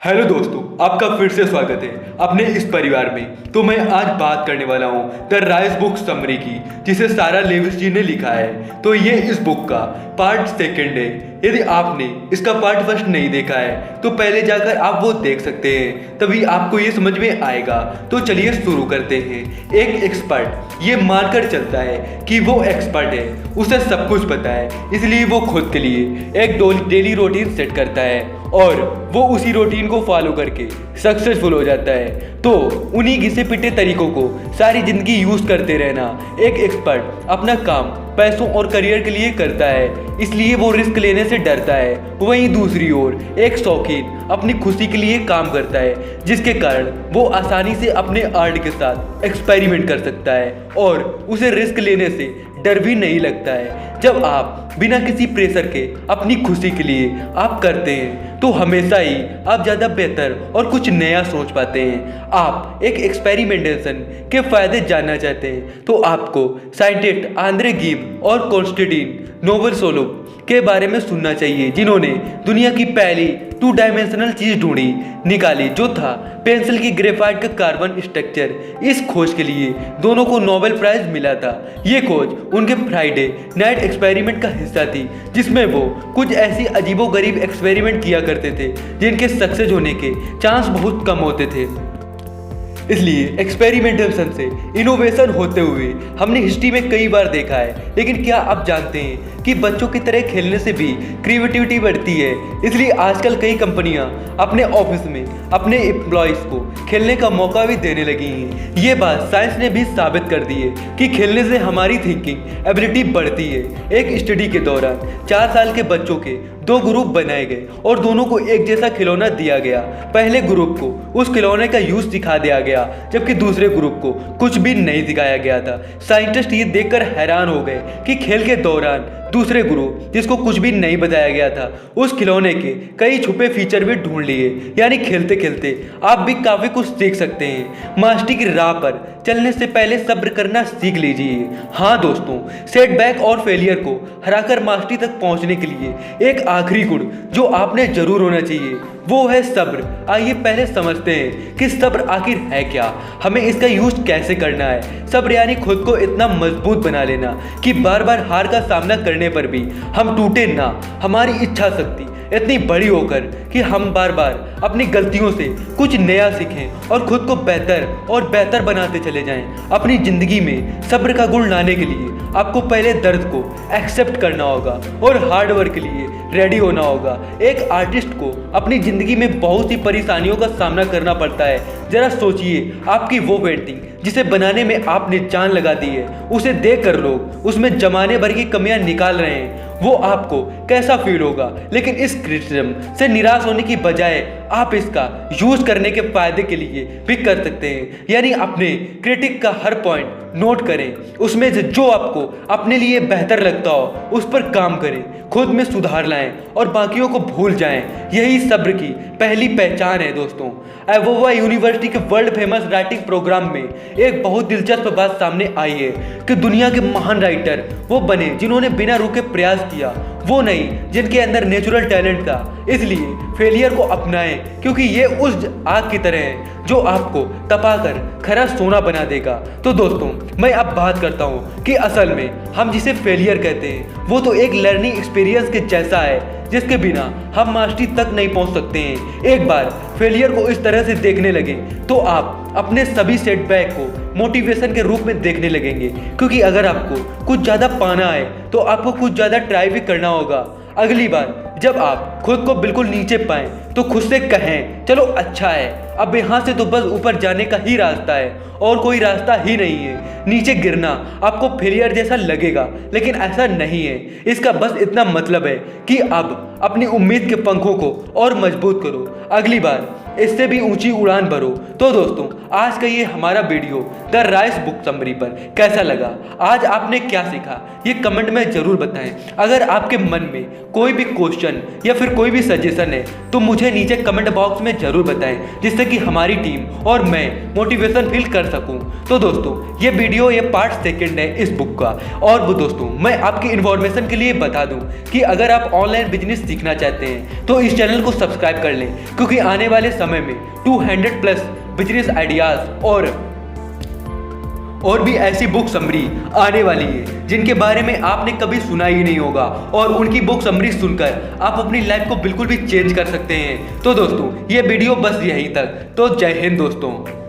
Hello दोस्तों, आपका फिर से स्वागत है अपने इस परिवार में। तो मैं आज बात करने वाला हूँ द राइज बुक समरी की, जिसे सारा लेविस जी ने लिखा है। तो ये इस बुक का पार्ट सेकंड है। यदि आपने इसका पार्ट फर्स्ट नहीं देखा है तो पहले जाकर आप वो देख सकते हैं, तभी आपको ये समझ में आएगा। तो चलिए शुरू करते हैं। एक एक्सपर्ट ये मानकर चलता है कि वो एक्सपर्ट है, उसे सब कुछ पता है, इसलिए वो खुद के लिए एक डेली रूटीन सेट करता है और वो उसी रूटीन को फॉलो करके सक्सेसफुल हो जाता है। तो उन्हीं घिसे पिटे तरीकों को सारी जिंदगी यूज करते रहना एक एक्सपर्ट अपना काम पैसों और करियर के लिए करता है, इसलिए वो रिस्क लेने से डरता है। वहीं दूसरी ओर एक शौकीन अपनी खुशी के लिए काम करता है, जिसके कारण वो आसानी से अपने आर्ट के साथ एक्सपेरिमेंट कर सकता है और उसे रिस्क लेने से डर भी नहीं लगता है। जब आप बिना किसी प्रेशर के अपनी खुशी के लिए आप करते हैं तो हमेशा ही आप ज़्यादा बेहतर और कुछ नया सोच पाते हैं। आप एक एक्सपेरिमेंटेशन के फायदे जानना चाहते हैं तो आपको साइंटिस्ट आंद्रे गिब और कॉन्स्टेंटिन नोवोसोलोव के बारे में सुनना चाहिए, जिन्होंने दुनिया की पहली 2 डायमेंशनल चीज ढूंढी निकाली, जो था पेंसिल की ग्रेफाइट का कार्बन स्ट्रक्चर। इस खोज के लिए दोनों को नोबेल प्राइज मिला था। ये खोज उनके फ्राइडे नाइट एक्सपेरिमेंट का हिस्सा थी, जिसमें वो कुछ ऐसी अजीबोगरीब एक्सपेरिमेंट किया करते थे जिनके सक्सेस होने के चांस बहुत कम होते थे। इसलिए एक्सपेरिमेंटेशन से इनोवेशन होते हुए हमने हिस्ट्री में कई बार देखा है। लेकिन क्या आप जानते हैं कि बच्चों की तरह खेलने से भी क्रिएटिविटी बढ़ती है? इसलिए आजकल कई कंपनियां अपने ऑफिस में अपने एम्प्लॉयज़ को खेलने का मौका भी देने लगी हैं। ये बात साइंस ने भी साबित कर दी है कि खेलने से हमारी थिंकिंग एबिलिटी बढ़ती है। एक स्टडी के दौरान 4 साल के बच्चों के 2 ग्रुप बनाए गए और दोनों को एक जैसा खिलौना दिया गया। पहले ग्रुप को उस खिलौने का यूज सिखा दिया गया, जबकि दूसरे ग्रुप को कुछ भी नहीं सिखाया गया था। साइंटिस्ट ये देखकर हैरान हो गए कि खेल के दौरान दूसरे ग्रुप, जिसको कुछ भी नहीं बताया गया था, उस खिलौने के कई छुपे फीचर भी ढूंढ लिए। यानी खेलते खेलते आप भी काफी कुछ सीख सकते हैं। मास्टरी की राह पर चलने से पहले सब्र करना सीख लीजिए। हाँ दोस्तों, सेटबैक और फेलियर को हराकर मास्टरी तक पहुंचने के लिए एक आखिरी गुण जो आपने जरूर होना चाहिए, वो है सब्र। आइए पहले समझते हैं कि सब्र आखिर है क्या, हमें इसका यूज कैसे करना है। सब्र यानी खुद को इतना मजबूत बना लेना कि बार बार हार का सामना करने पर भी हम टूटे ना। हमारी इच्छा शक्ति इतनी बड़ी होकर कि हम बार बार अपनी गलतियों से कुछ नया सीखें और खुद को बेहतर और बेहतर बनाते चले जाएं। अपनी जिंदगी में सब्र का गुण लाने के लिए आपको पहले दर्द को एक्सेप्ट करना होगा और हार्ड वर्क के लिए रेडी होना होगा। एक आर्टिस्ट को अपनी जिंदगी में बहुत सी परेशानियों का सामना करना पड़ता है। जरा सोचिए, आपकी वो पेंटिंग जिसे बनाने में आपने जान लगा दी है, उसे देखकर लोग उसमें जमाने भर की कमियां निकाल रहे हैं, वो आपको कैसा फील होगा। लेकिन इस क्रिटिसिज्म से निराश होने की बजाय आप इसका यूज करने के फायदे के लिए भी कर सकते हैं। यानी अपने क्रिटिक का हर पॉइंट नोट करें, उसमें से जो आपको अपने लिए बेहतर लगता हो उस पर काम करें, खुद में सुधार लाएं और बाकियों को भूल जाएं। यही सब्र की पहली पहचान है दोस्तों। एवोवा यूनिवर्सिटी के वर्ल्ड फेमस राइटिंग प्रोग्राम में एक बहुत दिलचस्प बात सामने आई है कि दुनिया के महान राइटर वो बने जिन्होंने बिना रुके प्रयास किया, वो नहीं जिनके अंदर नेचुरल टैलेंट था। इसलिए फेलियर को अपनाएं, क्योंकि ये उस आग की तरह है जो आपको तपाकर खरा सोना बना देगा। तो दोस्तों, मैं अब बात करता हूँ कि असल में हम जिसे फेलियर कहते हैं वो तो एक लर्निंग एक्सपीरियंस के जैसा है, जिसके बिना हम मास्टरी तक नहीं पहुँच सकते हैं। एक बार फेलियर को इस तरह से देखने लगे तो आप अपने सभी सेटबैक को मोटिवेशन के रूप में देखने लगेंगे, क्योंकि अगर आपको कुछ ज़्यादा पाना है तो आपको कुछ ज़्यादा ट्राई भी करना होगा। अगली बार जब आप खुद को बिल्कुल नीचे पाएं तो खुद से कहें, चलो अच्छा है, अब यहाँ से तो बस ऊपर जाने का ही रास्ता है और कोई रास्ता ही नहीं है। नीचे गिरना आपको फेलियर जैसा लगेगा, लेकिन ऐसा नहीं है। इसका बस इतना मतलब है कि अब अपनी उम्मीद के पंखों को और मजबूत करो। अगली बार इससे भी ऊंची उड़ान भरो। तो दोस्तों, आज का ये हमारा video the rice book summary पर कैसा लगा, आज आपने क्या सीखा, ये कमेंट में जरूर बताएं। अगर आपके मन में कोई भी क्वेश्चन या फिर कोई भी सजेशन है तो मुझे नीचे कमेंट बॉक्स में जरूर बताएं, जिससे कि हमारी टीम और मैं मोटिवेशन फील कर सकूं। तो दोस्तों, ये वीडियो ये पार्ट सेकंड है इस बुक का। और वो दोस्तों, मैं आपकी इन्फॉर्मेशन के लिए बता दूं कि अगर आप ऑनलाइन बिजनेस सीखना चाहते हैं तो इस चैनल को सब्सक्राइब कर लें, क्योंकि आने वाले समय में 200+ बिजनेस आइडियाज और भी ऐसी बुक समरी आने वाली है जिनके बारे में आपने कभी सुना ही नहीं होगा, और उनकी बुक समरी सुनकर आप अपनी लाइफ को बिल्कुल भी चेंज कर सकते हैं। तो दोस्तों, ये वीडियो बस यहीं तक। तो जय हिंद दोस्तों।